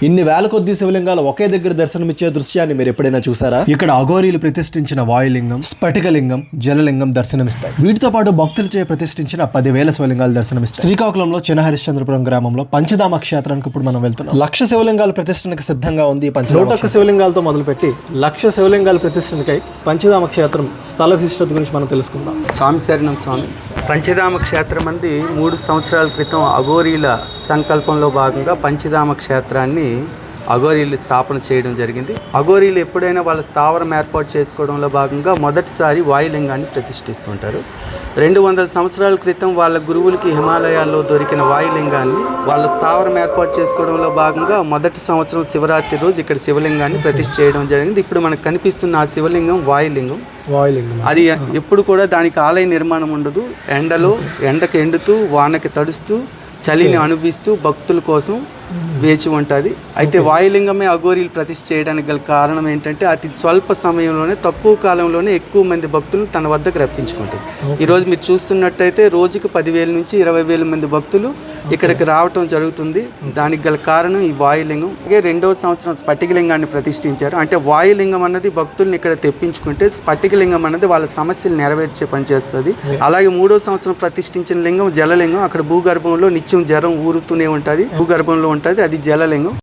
ఇన్ని వేల కొద్ది శివలింగాలు ఒకే దగ్గర దర్శనమిచ్చే దృశ్యాన్ని మీరు ఎప్పుడైనా చూసారా? ఇక్కడ అఘోరీలు ప్రతిష్ఠించిన వాయులింగం, స్ఫటికలింగం, జలలింగం దర్శనమిస్తాయి. వీటితో పాటు భక్తులచే ప్రతిష్ఠించిన 10,000 శివలింగాలు దర్శనమిస్తాయి. శ్రీకాకుళంలో చిన్న హరిశ్చంద్రపురం గ్రామంలో పంచధామ క్షేత్రానికి ఇప్పుడు మనం వెళ్తున్నాం. 1,00,000 శివలింగాల ప్రతిష్ఠనకు సిద్ధంగా ఉంది. 101 శివలింగాలతో మొదలుపెట్టి 1,00,000 శివలింగాల ప్రతిష్ఠనకై పంచధామ క్షేత్రం స్థల విశిష్టత గురించి మనం తెలుసుకుందాం. స్వామి శరణం స్వామి. పంచధామ క్షేత్రం అంది 3 సంవత్సరాల క్రితం అఘోరీల సంకల్పంలో భాగంగా పంచధామ క్షేత్రాన్ని అఘోరీలు స్థాపన చేయడం జరిగింది. అఘోరీలు ఎప్పుడైనా వాళ్ళ స్థావరం ఏర్పాటు చేసుకోవడంలో భాగంగా మొదటిసారి వాయులింగాన్ని ప్రతిష్ఠిస్తుంటారు. 200 సంవత్సరాల క్రితం వాళ్ళ గురువులకి హిమాలయాల్లో దొరికిన వాయులింగాన్ని వాళ్ళ స్థావరం ఏర్పాటు చేసుకోవడంలో భాగంగా మొదటి సంవత్సరం శివరాత్రి రోజు ఇక్కడ శివలింగాన్ని ప్రతిష్ఠ చేయడం జరిగింది. ఇప్పుడు మనకు కనిపిస్తున్న ఆ శివలింగం వాయులింగం. అది ఎప్పుడు కూడా దానికి ఆలయ నిర్మాణం ఉండదు. ఎండకు ఎండుతూ వానకి తడుస్తూ చలిని అనుభవిస్తూ భక్తుల కోసం వేచి ఉంటుంది. అయితే వాయులింగమే అఘోరీలు ప్రతిష్ఠ చేయడానికి గల కారణం ఏంటంటే అతి స్వల్ప సమయంలోనే తక్కువ కాలంలోనే ఎక్కువ మంది భక్తులు తన వద్దకు రప్పించుకుంటుంది. ఈరోజు మీరు చూస్తున్నట్టయితే రోజుకి 10,000 నుంచి 20,000 మంది భక్తులు ఇక్కడికి రావటం జరుగుతుంది. దానికి గల కారణం ఈ వాయులింగం. అలాగే 2వ సంవత్సరం స్ఫటికలింగాన్ని ప్రతిష్ఠించారు. అంటే వాయులింగం అన్నది భక్తుల్ని ఇక్కడ తెప్పించుకుంటే స్ఫటికలింగం అన్నది వాళ్ళ సమస్యలు నెరవేర్చే పనిచేస్తుంది. అలాగే 3వ సంవత్సరం ప్రతిష్ఠించిన లింగం జలలింగం. అక్కడ భూగర్భంలో నిత్యం జలం ఊరుతూనే ఉంటుంది. భూగర్భంలో ఉంటుంది, అది జలలింగం.